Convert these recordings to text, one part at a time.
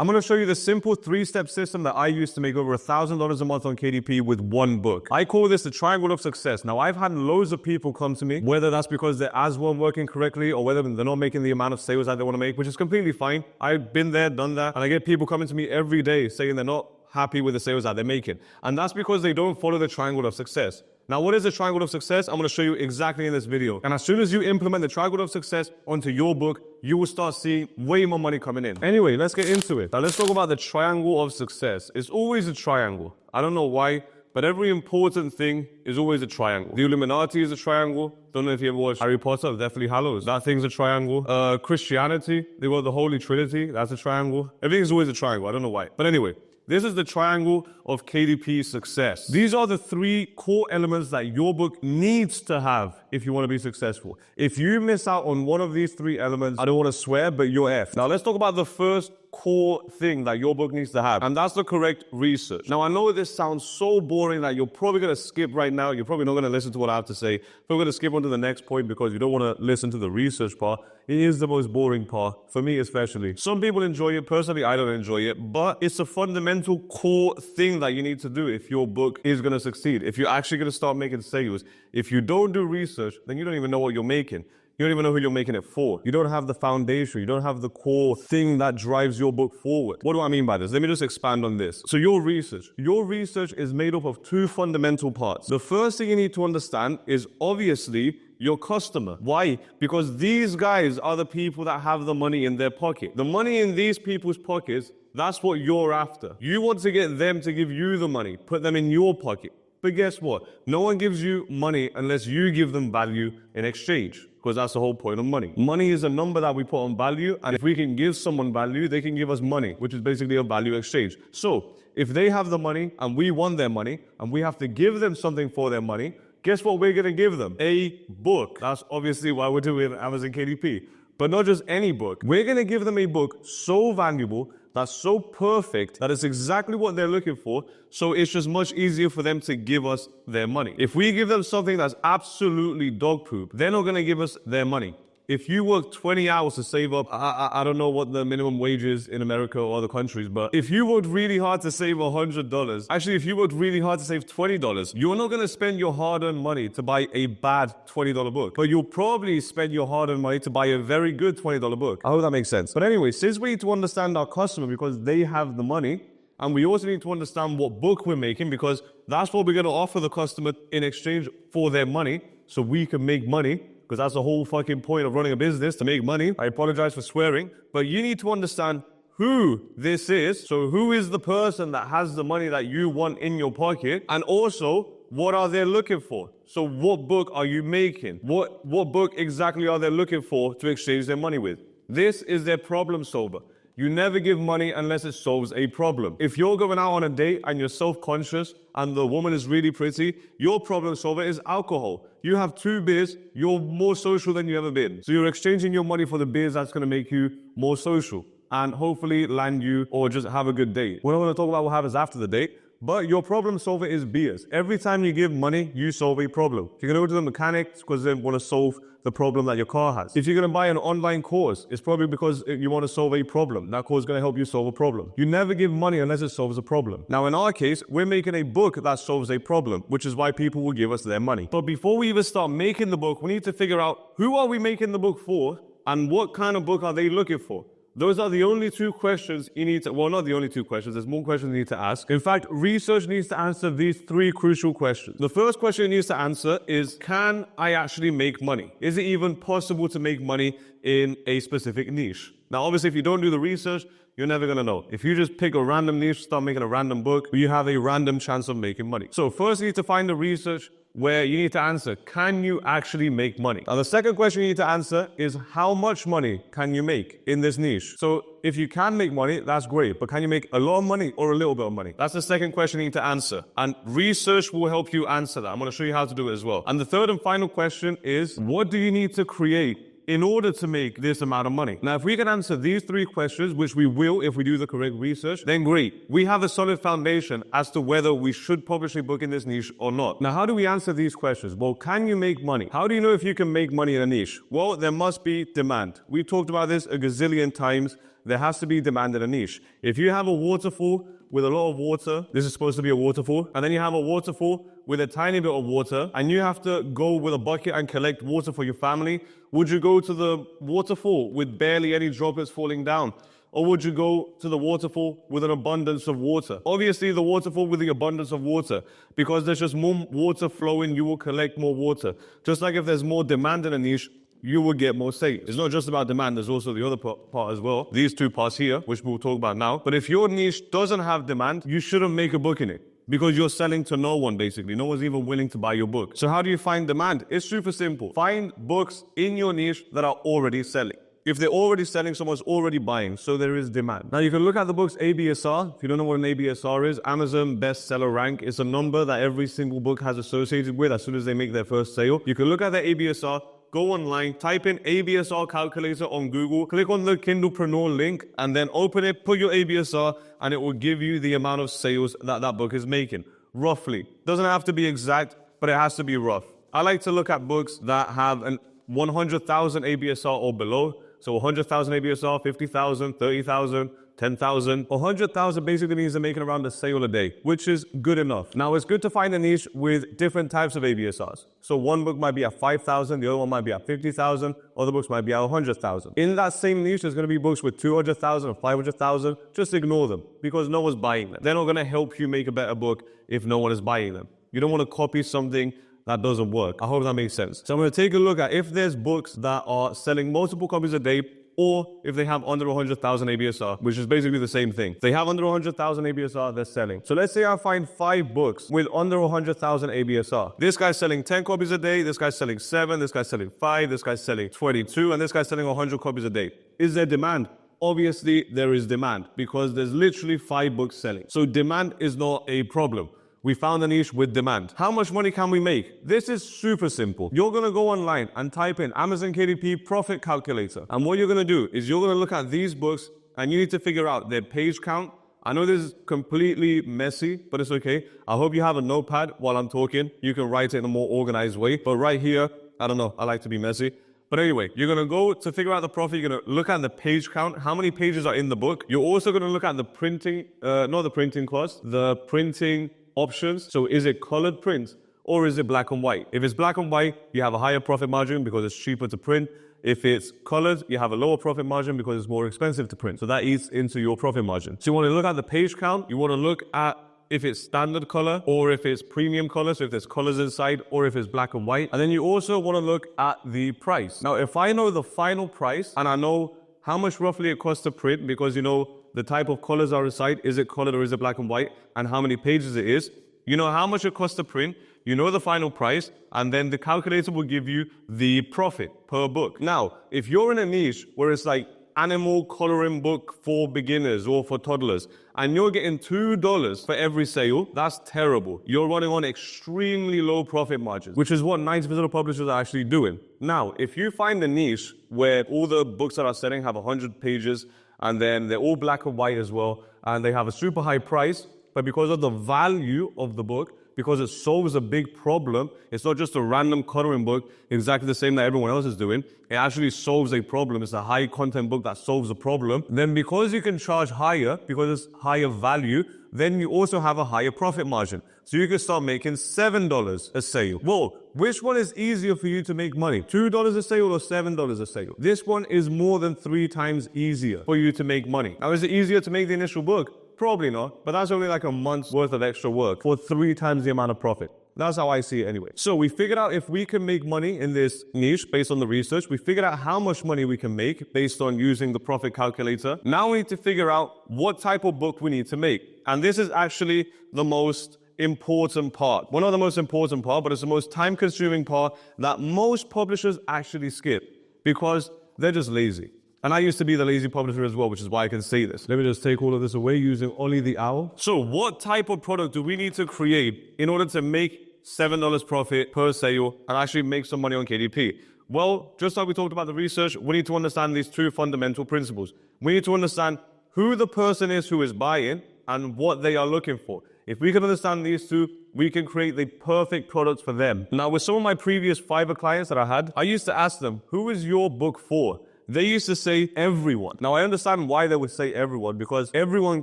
I'm going to show you the simple 3-step system that I use to make over $1,000 a month on KDP with one book. I call this the triangle of success. Now, I've had loads of people come to me, whether that's because their ads weren't working correctly or whether they're not making the amount of sales that they want to make, which is completely fine. I've been there, done that, and I get people coming to me every day saying they're not happy with the sales that they're making. And that's because they don't follow the triangle of success. Now, what is the triangle of success? I'm going to show you exactly in this video. And as soon as you implement the triangle of success onto your book, you will start seeing way more money coming in. Anyway, let's get into it. Now, let's talk about the triangle of success. It's always a triangle. I don't know why, but every important thing is always a triangle. The Illuminati is a triangle. Don't know if you ever watched Harry Potter, Deathly Hallows. That thing's a triangle. Christianity, they got the Holy Trinity. That's a triangle. Everything's always a triangle. I don't know why. But anyway, this is the triangle of KDP success. These are the 3 core elements that your book needs to have if you want to be successful. If you miss out on one of these 3 elements, I don't want to swear, but you're effed. Now, let's talk about the first core thing that your book needs to have, and that's the correct research. Now, I know this sounds so boring that you're probably going to skip right now. You're probably not going to listen to what I have to say. We're going to skip on to the next point because you don't want to listen to the research part. It is the most boring part, for me especially. Some people enjoy it. Personally, I don't enjoy it, but it's a fundamental core thing that you need to do if your book is going to succeed. If you're actually going to start making sales, if you don't do research, then you don't even know what you're making. You don't even know who you're making it for. You don't have the foundation. You don't have the core thing that drives your book forward. What do I mean by this? Let me just expand on this. So your research is made up of 2 fundamental parts. The first thing you need to understand is obviously your customer. Why? Because these guys are the people that have the money in their pocket. The money in these people's pockets, that's what you're after. You want to get them to give you the money, put them in your pocket. But guess what? No one gives you money unless you give them value in exchange, because that's the whole point of money. Money is a number that we put on value, and if we can give someone value, they can give us money, which is basically a value exchange. So if they have the money and we want their money and we have to give them something for their money, guess what we're going to give them? A book. That's obviously why we're doing Amazon KDP. But not just any book. We're going to give them a book so valuable, that's so perfect, that it's exactly what they're looking for. So it's just much easier for them to give us their money. If we give them something that's absolutely dog poop, they're not going to give us their money. If you work 20 hours to save up, I don't know what the minimum wage is in America or other countries, but if you worked really hard to save $100, actually, if you worked really hard to save $20, you're not going to spend your hard-earned money to buy a bad $20 book, but you'll probably spend your hard-earned money to buy a very good $20 book. I hope that makes sense. But anyway, since we need to understand our customer because they have the money, and we also need to understand what book we're making because that's what we're going to offer the customer in exchange for their money so we can make money. Because that's the whole fucking point of running a business, to make money. I apologize for swearing, but you need to understand who this is. So who is the person that has the money that you want in your pocket? And also, what are they looking for? So what book are you making? What book exactly are they looking for to exchange their money with? This is their problem solver. You never give money unless it solves a problem. If you're going out on a date and you're self-conscious and the woman is really pretty, your problem solver is alcohol. You have 2 beers, you're more social than you've ever been. So you're exchanging your money for the beers that's going to make you more social and hopefully land you or just have a good date. We're not going to talk about what happens after the date, but your problem solver is beers. Every time you give money, you solve a problem. If you're going to go to the mechanic, it's because they want to solve the problem that your car has. If you're going to buy an online course, it's probably because you want to solve a problem. That course is going to help you solve a problem. You never give money unless it solves a problem. Now, in our case, we're making a book that solves a problem, which is why people will give us their money. But before we even start making the book, we need to figure out who are we making the book for and what kind of book are they looking for. Those are the only 2 questions you need to, well, not the only 2 questions, there's more questions you need to ask. In fact, research needs to answer these 3 crucial questions. The first question it needs to answer is, can I actually make money? Is it even possible to make money in a specific niche? Now, obviously, if you don't do the research, you're never going to know. If you just pick a random niche, start making a random book, you have a random chance of making money. So first, you need to find the research where you need to answer, can you actually make money? Now, the second question you need to answer is, how much money can you make in this niche? So if you can make money, that's great. But can you make a lot of money or a little bit of money? That's the second question you need to answer. And research will help you answer that. I'm going to show you how to do it as well. And the third and final question is, what do you need to create in order to make this amount of money? Now, if we can answer these 3 questions, which we will if we do the correct research, then great. We have a solid foundation as to whether we should publish a book in this niche or not. Now, how do we answer these questions? Well, can you make money? How do you know if you can make money in a niche? Well, there must be demand. We've talked about this a gazillion times. There has to be demand in a niche. If you have a waterfall with a lot of water, this is supposed to be a waterfall, and then you have a waterfall with a tiny bit of water, and you have to go with a bucket and collect water for your family, would you go to the waterfall with barely any droplets falling down? Or would you go to the waterfall with an abundance of water? Obviously, the waterfall with the abundance of water, because there's just more water flowing, you will collect more water. Just like if there's more demand in a niche, you will get more sales. It's not just about demand, there's also the other part as well. These 2 parts here, which we'll talk about now. But if your niche doesn't have demand, you shouldn't make a book in it, because you're selling to no one, basically. No one's even willing to buy your book. So how do you find demand? It's super simple. Find books in your niche that are already selling. If they're already selling, someone's already buying, so there is demand. Now, you can look at the book's ABSR. If you don't know what an ABSR is, Amazon bestseller rank. It's a number that every single book has associated with as soon as they make their first sale. You can look at their ABSR, go online, type in ABSR calculator on Google, click on the Kindlepreneur link, and then open it, put your ABSR, and it will give you the amount of sales that that book is making, roughly. Doesn't have to be exact, but it has to be rough. I like to look at books that have an 100,000 ABSR or below. So 100,000 ABSR, 50,000, 30,000, 10,000. 100,000 basically means they're making around a sale a day, which is good enough. Now, it's good to find a niche with different types of ABSRs. So one book might be at 5,000, the other one might be at 50,000, other books might be at 100,000. In that same niche, there's going to be books with 200,000 or 500,000. Just ignore them because no one's buying them. They're not going to help you make a better book if no one is buying them. You don't want to copy something that doesn't work. I hope that makes sense. So I'm going to take a look at if there's books that are selling multiple copies a day, or if they have under 100,000 ABSR, which is basically the same thing. If they have under 100,000 ABSR, they're selling. So let's say I find 5 books with under 100,000 ABSR. This guy's selling 10 copies a day, this guy's selling 7, this guy's selling 5, this guy's selling 22, and this guy's selling 100 copies a day. Is there demand? Obviously, there is demand because there's literally 5 books selling. So demand is not a problem. We found a niche with demand. How much money can we make? This is super simple. You're going to go online and type in Amazon KDP profit calculator. And what you're going to do is you're going to look at these books and you need to figure out their page count. I know this is completely messy, but it's okay. I hope you have a notepad while I'm talking. You can write it in a more organized way. But right here, I don't know, I like to be messy. But anyway, you're going to go to figure out the profit. You're going to look at the page count, how many pages are in the book. You're also going to look at the printing, not the printing cost, the printing options. So is it colored print or is it black and white? If it's black and white, you have a higher profit margin because it's cheaper to print. If it's colored, you have a lower profit margin because it's more expensive to print. So that eats into your profit margin. So you want to look at the page count. You want to look at if it's standard color or if it's premium color. So if there's colors inside or if it's black and white. And then you also want to look at the price. Now, if I know the final price and I know how much roughly it costs to print because you know the type of colors are inside, is it colored or is it black and white, and how many pages it is, you know how much it costs to print, you know the final price, and then the calculator will give you the profit per book. Now, if you're in a niche where it's like animal coloring book for beginners or for toddlers, and you're getting $2 for every sale, that's terrible. You're running on extremely low profit margins, which is what 90% of publishers are actually doing. Now, if you find a niche where all the books that are selling have 100 pages, and then they're all black and white as well, and they have a super high price, but because of the value of the book, because it solves a big problem, it's not just a random coloring book, exactly the same that everyone else is doing. It actually solves a problem. It's a high content book that solves a problem. Then because you can charge higher, because it's higher value, then you also have a higher profit margin. So you can start making $7 a sale. Whoa, which one is easier for you to make money? $2 a sale or $7 a sale? This one is more than 3 times easier for you to make money. Now, is it easier to make the initial book? Probably not, but that's only like a month's worth of extra work for 3 times the amount of profit. That's how I see it anyway. So we figured out if we can make money in this niche based on the research. We figured out how much money we can make based on using the profit calculator. Now we need to figure out what type of book we need to make. And this is actually the most important part. Well, not the most important part, but it's the most time-consuming part that most publishers actually skip because they're just lazy. And I used to be the lazy publisher as well, which is why I can say this. Let me just take all of this away using Ollie the Owl. So what type of product do we need to create in order to make $7 profit per sale and actually make some money on KDP? Well, just like we talked about the research, we need to understand these two fundamental principles. We need to understand who the person is who is buying and what they are looking for. If we can understand these two, we can create the perfect products for them. Now, with some of my previous Fiverr clients that I had, I used to ask them, who is your book for? They used to say everyone. Now, I understand why they would say everyone, because everyone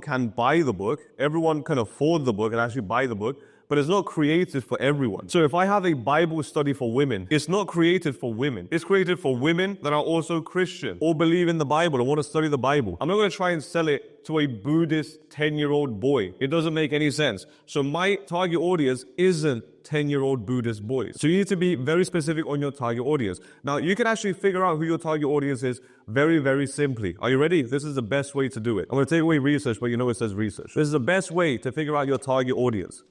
can buy the book, everyone can afford the book and actually buy the book, but it's not created for everyone. So if I have a Bible study for women, it's not created for women. It's created for women that are also Christian or believe in the Bible and want to study the Bible. I'm not going to try and sell it to a Buddhist 10-year-old boy. It doesn't make any sense. So my target audience isn't 10-year-old Buddhist boys. So you need to be very specific on your target audience. Now, you can actually figure out who your target audience is very, very simply. Are you ready? This is the best way to do it. I'm going to take away research, but you know it says research. This is the best way to figure out your target audience.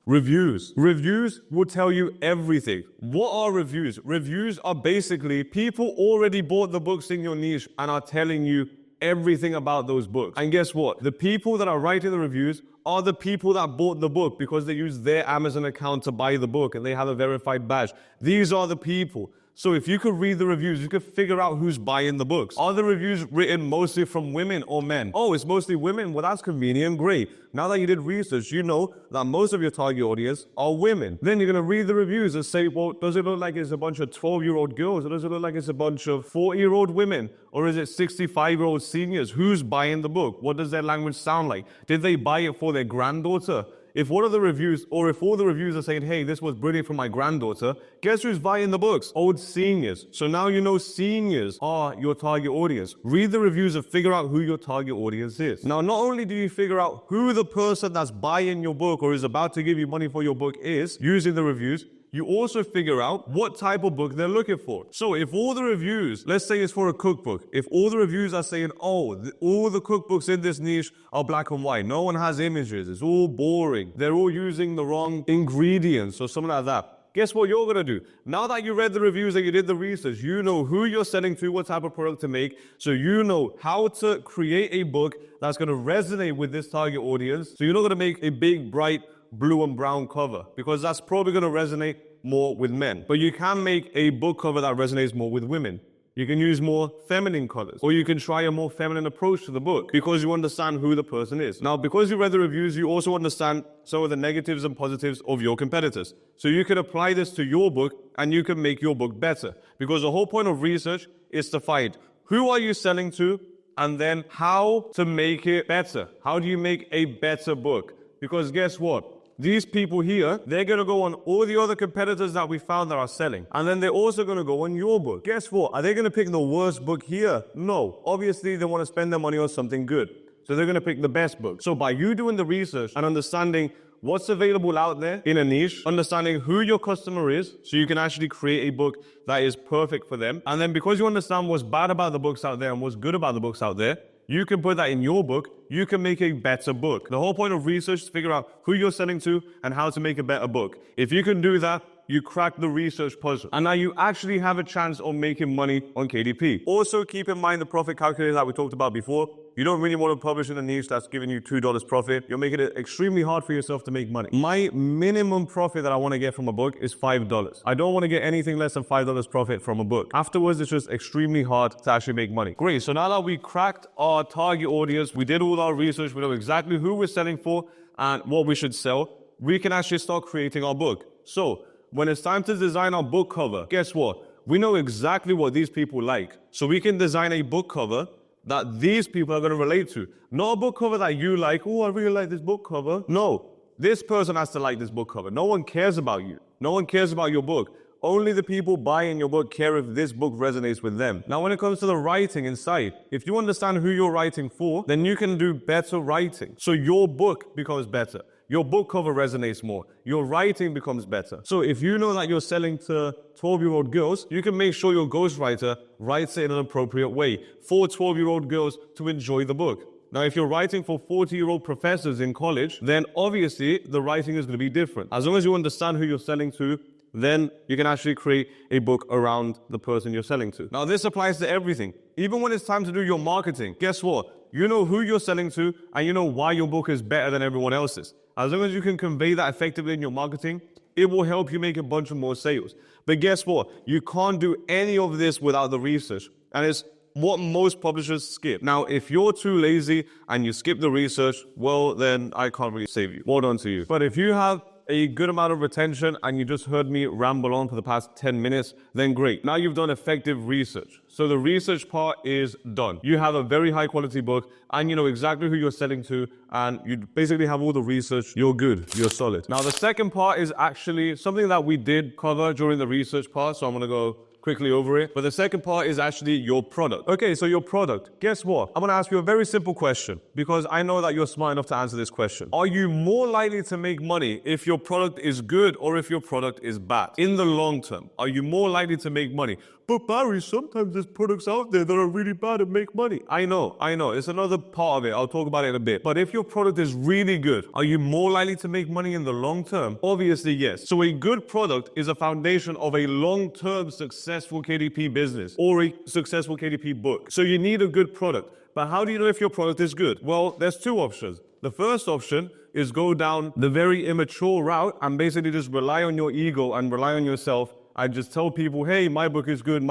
Reviews. Reviews will tell you everything. What are reviews? Reviews are basically people already bought the books in your niche and are telling you everything about those books. And guess what? The people that are writing the reviews are the people that bought the book because they used their Amazon account to buy the book and they have a verified badge. These are the people. So if you could read the reviews, you could figure out who's buying the books. Are the reviews written mostly from women or men? Oh, it's mostly women? Well, that's convenient, great. Now that you did research, you know that most of your target audience are women. Then you're going to read the reviews and say, well, does it look like it's a bunch of 12-year-old girls? Or does it look like it's a bunch of 40-year-old women? Or is it 65-year-old seniors? Who's buying the book? What does their language sound like? Did they buy it for their granddaughter? If one of the reviews, or if all the reviews are saying, hey, this was brilliant for my granddaughter, guess who's buying the books? Old seniors. So now you know seniors are your target audience. Read the reviews and figure out who your target audience is. Now, not only do you figure out who the person that's buying your book or is about to give you money for your book is using the reviews, you also figure out what type of book they're looking for. So if all the reviews, let's say it's for a cookbook, if all the reviews are saying, oh, all the cookbooks in this niche are black and white, no one has images, it's all boring, they're all using the wrong ingredients or something like that, guess what you're going to do? Now that you read the reviews and you did the research, you know who you're selling to, what type of product to make, so you know how to create a book that's going to resonate with this target audience. So you're not going to make a big, bright, blue and brown cover because that's probably going to resonate more with men. But you can make a book cover that resonates more with women. You can use more feminine colors, or you can try a more feminine approach to the book because you understand who the person is. Now, because you read the reviews, you also understand some of the negatives and positives of your competitors. So you can apply this to your book and you can make your book better, because the whole point of research is to find who are you selling to and then how to make it better. How do you make a better book? Because guess what? These people here, they're going to go on all the other competitors that we found that are selling. And then they're also going to go on your book. Guess what? Are they going to pick the worst book here? No. Obviously, they want to spend their money on something good. So they're going to pick the best book. So by you doing the research and understanding what's available out there in a niche, understanding who your customer is, so you can actually create a book that is perfect for them. And then because you understand what's bad about the books out there and what's good about the books out there, you can put that in your book. You can make a better book. The whole point of research is to figure out who you're selling to and how to make a better book. If you can do that, you crack the research puzzle. And now you actually have a chance of making money on KDP. Also, keep in mind the profit calculator that we talked about before. You don't really want to publish in a niche that's giving you $2 profit. You're making it extremely hard for yourself to make money. My minimum profit that I want to get from a book is $5. I don't want to get anything less than $5 profit from a book. Afterwards, it's just extremely hard to actually make money. Great. So now that we cracked our target audience, we did all our research, we know exactly who we're selling for and what we should sell, we can actually start creating our book. So when it's time to design our book cover, guess what? We know exactly what these people like. So we can design a book cover that these people are going to relate to. Not a book cover that you like, oh, I really like this book cover. No, this person has to like this book cover. No one cares about you. No one cares about your book. Only the people buying your book care if this book resonates with them. Now, when it comes to the writing inside, if you understand who you're writing for, then you can do better writing. So your book becomes better. Your book cover resonates more. Your writing becomes better. So if you know that you're selling to 12-year-old girls, you can make sure your ghostwriter writes it in an appropriate way for 12-year-old girls to enjoy the book. Now, if you're writing for 40-year-old professors in college, then obviously the writing is going to be different. As long as you understand who you're selling to, then you can actually create a book around the person you're selling to. Now, this applies to everything. Even when it's time to do your marketing, guess what? You know who you're selling to and you know why your book is better than everyone else's. As long as you can convey that effectively in your marketing, it will help you make a bunch of more sales. But guess what? You can't do any of this without the research. And it's what most publishers skip. Now, if you're too lazy and you skip the research, well, then I can't really save you. Well done to you. But if you have a good amount of retention and you just heard me ramble on for the past 10 minutes, then great. Now you've done effective research. So the research part is done. You have a very high quality book and you know exactly who you're selling to and you basically have all the research. You're good. You're solid. Now the second part is actually something that we did cover during the research part. So I'm going to go quickly over it. But the second part is actually your product. Okay, so your product. Guess what? I'm going to ask you a very simple question because I know that you're smart enough to answer this question. Are you more likely to make money if your product is good or if your product is bad? In the long term, are you more likely to make money? But Barry, sometimes there's products out there that are really bad and make money. I know. It's another part of it. I'll talk about it in a bit. But if your product is really good, are you more likely to make money in the long term? Obviously, yes. So a good product is a foundation of a long-term successful KDP business or a successful KDP book. So you need a good product. But how do you know if your product is good? Well, there's two options. The first option is go down the very immature route and basically just rely on your ego and rely on yourself. I just tell people, hey, my book is good,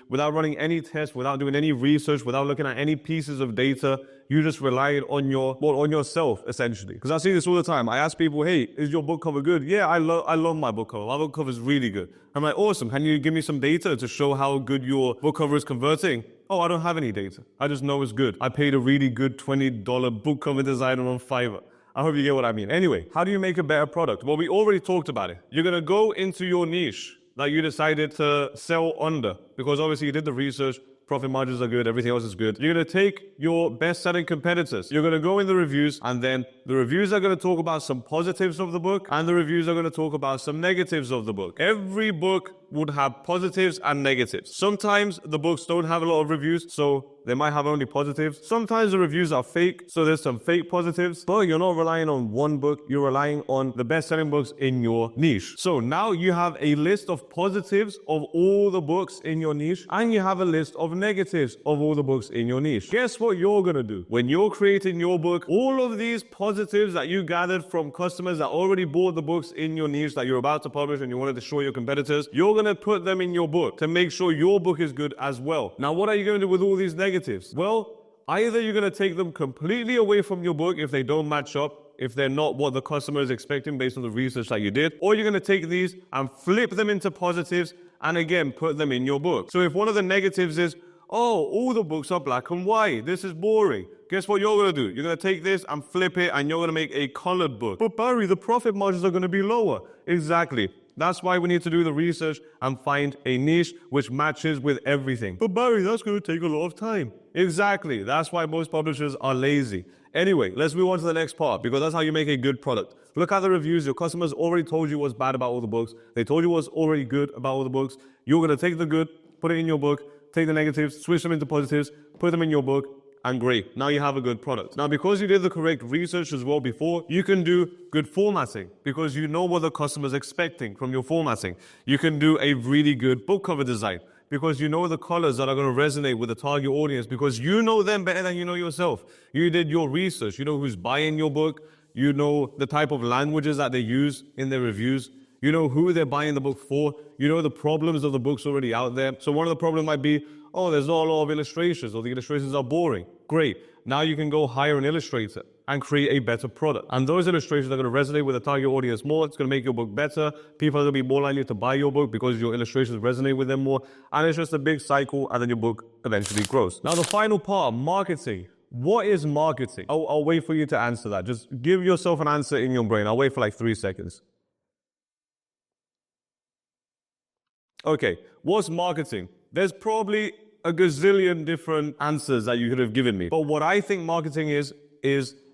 without running any tests, without doing any research, without looking at any pieces of data. You just rely on yourself, essentially. Because I see this all the time. I ask people, hey, is your book cover good? Yeah, I love my book cover. My book cover is really good. I'm like, awesome. Can you give me some data to show how good your book cover is converting? Oh, I don't have any data. I just know it's good. I paid a really good $20 book cover designer on Fiverr. I hope you get what I mean. Anyway, how do you make a better product? Well, we already talked about it. You're going to go into your niche that you decided to sell under because obviously you did the research, profit margins are good, everything else is good. You're going to take your best-selling competitors. You're going to go in the reviews and then the reviews are going to talk about some positives of the book and the reviews are going to talk about some negatives of the book. Every book would have positives and negatives. Sometimes the books don't have a lot of reviews, so they might have only positives. Sometimes the reviews are fake, so there's some fake positives. But you're not relying on one book, you're relying on the best-selling books in your niche. So now you have a list of positives of all the books in your niche, and you have a list of negatives of all the books in your niche. Guess what you're gonna do? When you're creating your book, all of these positives that you gathered from customers that already bought the books in your niche that you're about to publish and you wanted to show your competitors, you're gonna put them in your book to make sure your book is good as well. Now, what are you gonna do with all these negatives? Well, either you're going to take them completely away from your book if they don't match up, if they're not what the customer is expecting based on the research that you did, or you're going to take these and flip them into positives and again, put them in your book. So if one of the negatives is, oh, all the books are black and white, this is boring. Guess what you're going to do? You're going to take this and flip it and you're going to make a colored book. But Barry, the profit margins are going to be lower. Exactly. That's why we need to do the research and find a niche which matches with everything. But Barry, that's going to take a lot of time. Exactly. That's why most publishers are lazy. Anyway, let's move on to the next part because that's how you make a good product. Look at the reviews. Your customers already told you what's bad about all the books. They told you what's already good about all the books. You're going to take the good, put it in your book, take the negatives, switch them into positives, put them in your book, and great. Now you have a good product. Now, because you did the correct research as well before, you can do good formatting because you know what the customer's expecting from your formatting. You can do a really good book cover design because you know the colors that are going to resonate with the target audience because you know them better than you know yourself. You did your research. You know who's buying your book. You know the type of languages that they use in their reviews. You know who they're buying the book for. You know the problems of the books already out there. So one of the problems might be, oh, there's not a lot of illustrations or the illustrations are boring. Great. Now you can go hire an illustrator and create a better product. And those illustrations are going to resonate with the target audience more. It's going to make your book better. People are going to be more likely to buy your book because your illustrations resonate with them more. And it's just a big cycle and then your book eventually grows. Now the final part, marketing. What is marketing? I'll wait for you to answer that. Just give yourself an answer in your brain. I'll wait for like 3 seconds. Okay, what's marketing? There's probably a gazillion different answers that you could have given me. But what I think marketing is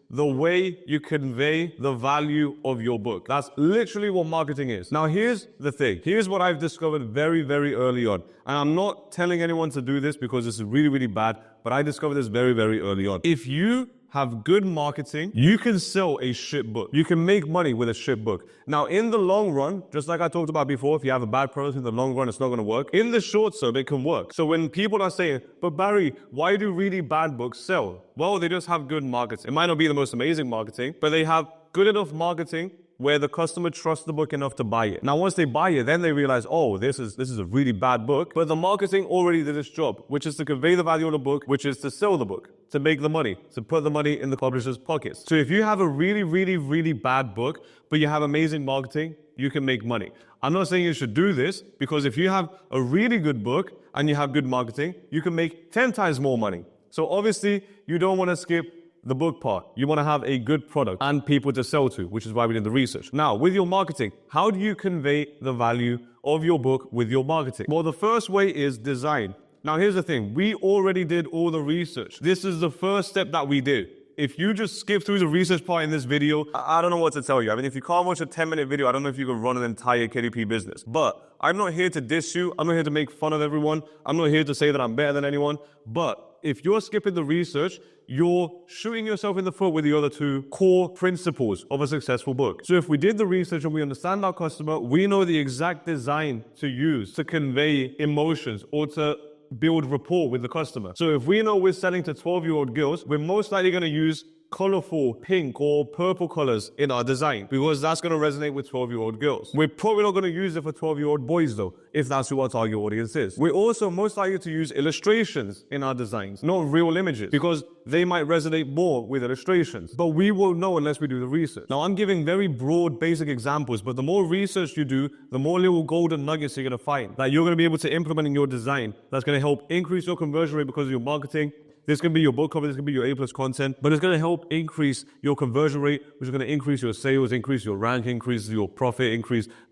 the way you convey the value of your book. That's literally what marketing is. Now, here's the thing. Here's what I've discovered very, very early on. And I'm not telling anyone to do this because this is really, really bad, but I discovered this very, very early on. If you have good marketing, you can sell a shit book. You can make money with a shit book. Now, in the long run, just like I talked about before, if you have a bad product in the long run, it's not going to work. In the short term, it can work. So when people are saying, but Barry, why do really bad books sell? Well, they just have good marketing. It might not be the most amazing marketing, but they have good enough marketing where the customer trusts the book enough to buy it. Now, once they buy it, then they realize, oh, this is a really bad book. But the marketing already did its job, which is to convey the value of the book, which is to sell the book, to make the money, to put the money in the publisher's pockets. So if you have a really, really, really bad book, but you have amazing marketing, you can make money. I'm not saying you should do this, because if you have a really good book and you have good marketing, you can make 10 times more money. So obviously, you don't want to skip the book part. You want to have a good product and people to sell to, which is why we did the research. Now, with your marketing, how do you convey the value of your book with your marketing? Well, the first way is design. Now, here's the thing. We already did all the research. This is the first step that we did. If you just skip through the research part in this video, I don't know what to tell you. I mean, if you can't watch a 10-minute video, I don't know if you can run an entire KDP business. But I'm not here to diss you. I'm not here to make fun of everyone. I'm not here to say that I'm better than anyone. But if you're skipping the research, you're shooting yourself in the foot with the other two core principles of a successful book. So if we did the research and we understand our customer, we know the exact design to use to convey emotions or to build rapport with the customer. So if we know we're selling to 12-year-old girls, we're most likely going to use colorful pink or purple colors in our design, because that's going to resonate with 12-year-old girls. We're probably not going to use it for 12-year-old boys though, if that's who our target audience is. We're also most likely to use illustrations in our designs, not real images, because they might resonate more with illustrations. But we won't know unless we do the research. Now, I'm giving very broad, basic examples, but the more research you do, the more little golden nuggets you're going to find that you're going to be able to implement in your design that's going to help increase your conversion rate because of your marketing. This can be your book cover, this can be your A+ content, but it's going to help increase your conversion rate, which is going to increase your sales, increase your rank, increase your profit,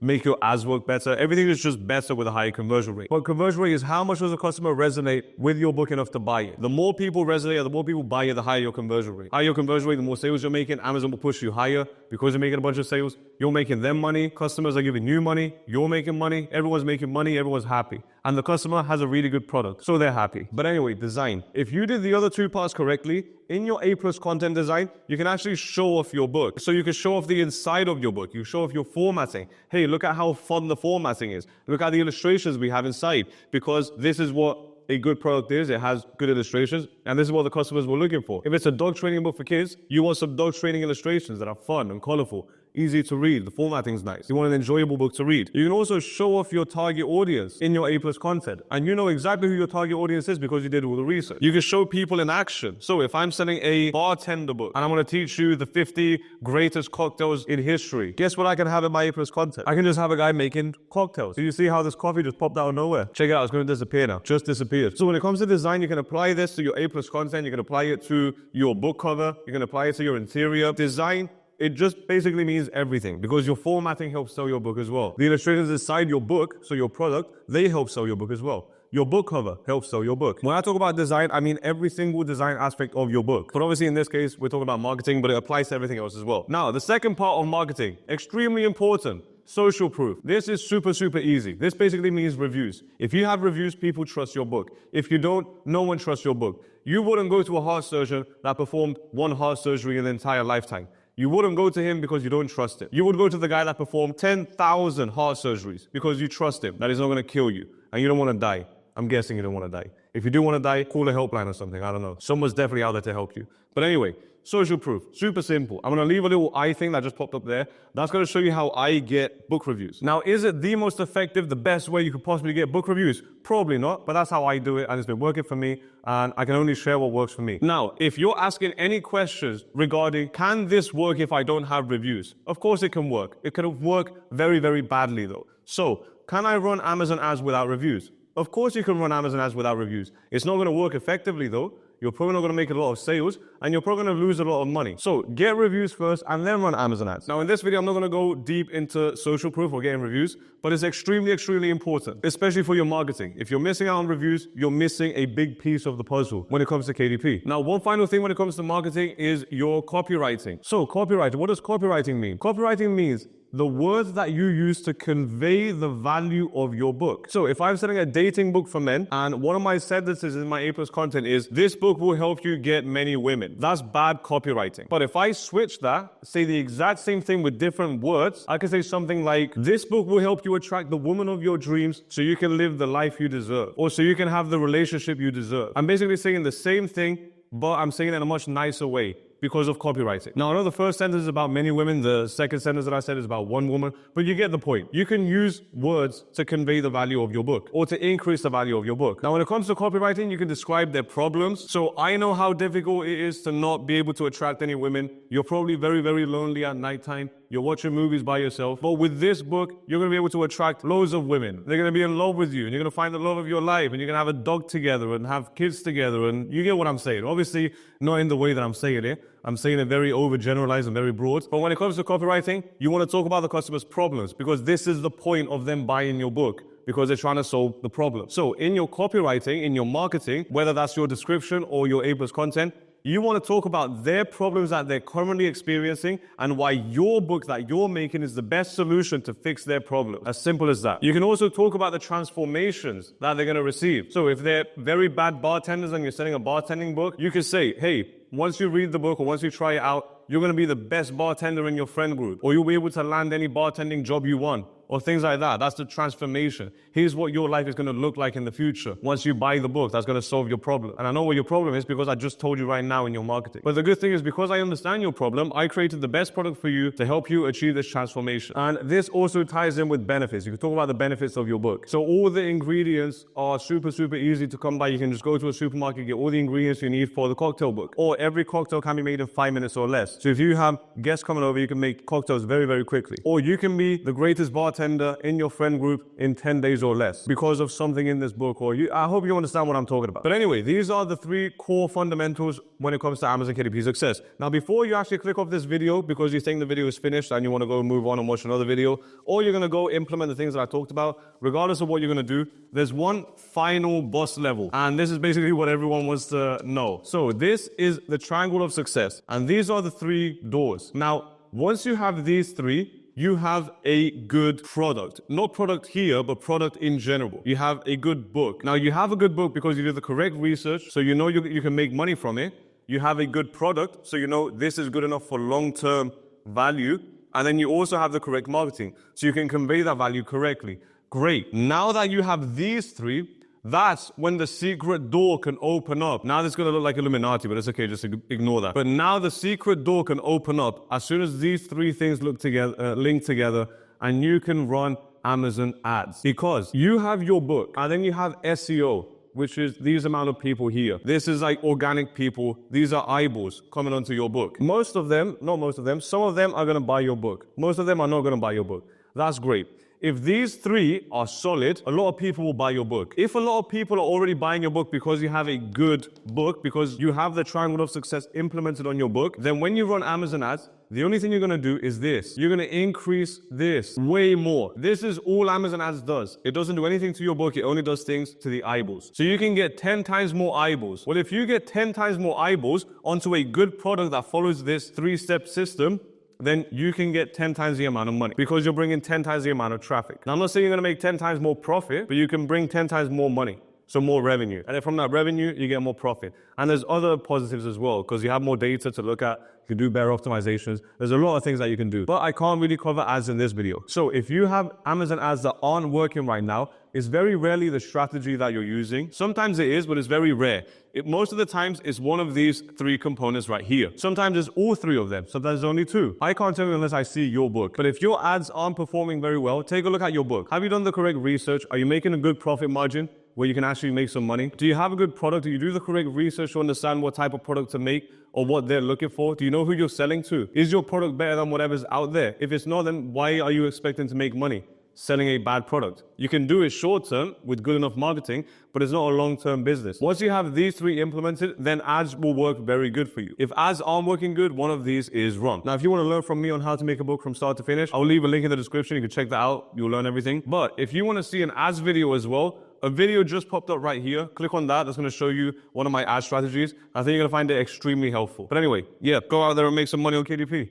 make your ads work better. Everything is just better with a higher conversion rate. But conversion rate is how much does a customer resonate with your book enough to buy it. The more people resonate, the more people buy it, the higher your conversion rate. Higher your conversion rate, the more sales you're making. Amazon will push you higher because you're making a bunch of sales. You're making them money. Customers are giving you money. You're making money. Everyone's making money. Everyone's happy. And the customer has a really good product, so they're happy. But anyway, design. If you did the other two parts correctly, in your A+ content design, you can actually show off your book. So you can show off the inside of your book. You show off your formatting. Hey, look at how fun the formatting is. Look at the illustrations we have inside, because this is what a good product is. It has good illustrations, and this is what the customers were looking for. If it's a dog training book for kids, you want some dog training illustrations that are fun and colorful, easy to read. The formatting is nice. You want an enjoyable book to read. You can also show off your target audience in your A+ content, and you know exactly who your target audience is because you did all the research. You can show people in action. So if I'm selling a bartender book and I'm going to teach you the 50 greatest cocktails in history, guess what I can have in my A+ content? I can just have a guy making cocktails. Do you see how this coffee just popped out of nowhere? Check it out. It's going to disappear now. Just disappeared. So when it comes to design, you can apply this to your A+ content. You can apply it to your book cover. You can apply it to your interior design. It just basically means everything, because your formatting helps sell your book as well. The illustrations inside your book, so your product, they help sell your book as well. Your book cover helps sell your book. When I talk about design, I mean every single design aspect of your book. But obviously in this case, we're talking about marketing, but it applies to everything else as well. Now, the second part of marketing, extremely important. Social proof. This is super, super easy. This basically means reviews. If you have reviews, people trust your book. If you don't, no one trusts your book. You wouldn't go to a heart surgeon that performed one heart surgery in the entire lifetime. You wouldn't go to him because you don't trust him. You would go to the guy that performed 10,000 heart surgeries because you trust him, that he's not going to kill you, and you don't want to die. I'm guessing you don't want to die. If you do want to die, call a helpline or something. I don't know. Someone's definitely out there to help you. But anyway, social proof, super simple. I'm going to leave a little eye thing that just popped up there. That's going to show you how I get book reviews. Now, is it the most effective, the best way you could possibly get book reviews? Probably not, but that's how I do it, and it's been working for me, and I can only share what works for me. Now, if you're asking any questions regarding, can this work if I don't have reviews? Of course it can work. It can work very, very badly though. So, can I run Amazon ads without reviews? Of course you can run Amazon ads without reviews. It's not going to work effectively though. You're probably not going to make a lot of sales, and you're probably going to lose a lot of money. So get reviews first and then run Amazon ads. Now in this video, I'm not going to go deep into social proof or getting reviews, but it's extremely, extremely important, especially for your marketing. If you're missing out on reviews, you're missing a big piece of the puzzle when it comes to KDP. Now, one final thing when it comes to marketing is your copywriting. So copywriting, what does copywriting mean? Copywriting means the words that you use to convey the value of your book. So if I'm selling a dating book for men, and one of my sentences in my A+ content is, this book will help you get many women. That's bad copywriting. But if I switch that, say the exact same thing with different words, I can say something like, this book will help you attract the woman of your dreams so you can live the life you deserve, or so you can have the relationship you deserve. I'm basically saying the same thing, but I'm saying it in a much nicer way. because of copywriting. Now, I know the first sentence is about many women. The second sentence that I said is about one woman, but you get the point. You can use words to convey the value of your book or to increase the value of your book. Now, when it comes to copywriting, you can describe their problems. So I know how difficult it is to not be able to attract any women. You're probably very, very lonely at nighttime. You're watching movies by yourself. But with this book, you're going to be able to attract loads of women. They're going to be in love with you, and you're going to find the love of your life, and you're going to have a dog together and have kids together. And you get what I'm saying. Obviously, not in the way that I'm saying it. I'm saying it very overgeneralized and very broad. But when it comes to copywriting, you want to talk about the customer's problems, because this is the point of them buying your book, because they're trying to solve the problem. So in your copywriting, in your marketing, whether that's your description or your A+ content, you want to talk about their problems that they're currently experiencing and why your book that you're making is the best solution to fix their problem. As simple as that. You can also talk about the transformations that they're going to receive. So if they're very bad bartenders and you're selling a bartending book, you can say, hey, once you read the book or once you try it out, you're going to be the best bartender in your friend group, or you'll be able to land any bartending job you want, or things like that. That's the transformation. Here's what your life is going to look like in the future. Once you buy the book, that's going to solve your problem. And I know what your problem is because I just told you right now in your marketing. But the good thing is, because I understand your problem, I created the best product for you to help you achieve this transformation. And this also ties in with benefits. You can talk about the benefits of your book. So all the ingredients are super, super easy to come by. You can just go to a supermarket, get all the ingredients you need for the cocktail book. Or every cocktail can be made in 5 minutes or less. So if you have guests coming over, you can make cocktails very, very quickly. Or you can be the greatest bartender in your friend group in 10 days or less because of something in this book. I hope you understand what I'm talking about. But anyway, these are the 3 core fundamentals when it comes to Amazon KDP Success. Now, before you actually click off this video because you think the video is finished and you want to go move on and watch another video, or you're going to go implement the things that I talked about, regardless of what you're going to do, there's one final boss level. And this is basically what everyone wants to know. So this is the triangle of success. And these are the 3 doors. Now, once you have these 3, you have a good product. Not product here, but product in general. You have a good book. Now, you have a good book because you did the correct research, so you know you can make money from it. You have a good product, so you know this is good enough for long-term value. And then you also have the correct marketing, so you can convey that value correctly. Great. Now that you have these 3, that's when the secret door can open up. Now this is going to look like Illuminati, but it's okay, just ignore that. But now the secret door can open up as soon as these 3 things link together, and you can run Amazon ads. Because you have your book, and then you have SEO, which is these amount of people here. This is like organic people. These are eyeballs coming onto your book. Most of them, not most of them, some of them are going to buy your book. Most of them are not going to buy your book. That's great. If these 3 are solid, a lot of people will buy your book. If a lot of people are already buying your book because you have a good book, because you have the triangle of success implemented on your book, then when you run Amazon ads, the only thing you're going to do is this. You're going to increase this way more. This is all Amazon ads does. It doesn't do anything to your book. It only does things to the eyeballs. So you can get 10 times more eyeballs. Well, if you get 10 times more eyeballs onto a good product that follows this 3-step system, then you can get 10 times the amount of money because you're bringing 10 times the amount of traffic. Now, I'm not saying you're going to make 10 times more profit, but you can bring 10 times more money. So more revenue. And then from that revenue, you get more profit. And there's other positives as well, because you have more data to look at. You can do better optimizations. There's a lot of things that you can do. But I can't really cover ads in this video. So if you have Amazon ads that aren't working right now, it's very rarely the strategy that you're using. Sometimes it is, but it's very rare. Most of the times, it's one of these 3 components right here. Sometimes it's all 3 of them. Sometimes there's only 2. I can't tell you unless I see your book. But if your ads aren't performing very well, take a look at your book. Have you done the correct research? Are you making a good profit margin where you can actually make some money? Do you have a good product? Do you do the correct research to understand what type of product to make or what they're looking for? Do you know who you're selling to? Is your product better than whatever's out there? If it's not, then why are you expecting to make money selling a bad product? You can do it short term with good enough marketing, but it's not a long-term business. Once you have these 3 implemented, then ads will work very good for you. If ads aren't working good, one of these is wrong. Now, if you want to learn from me on how to make a book from start to finish, I'll leave a link in the description. You can check that out. You'll learn everything. But if you want to see an ads video as well, a video just popped up right here. Click on that. That's going to show you one of my ad strategies. I think you're going to find it extremely helpful. But anyway, yeah, go out there and make some money on KDP.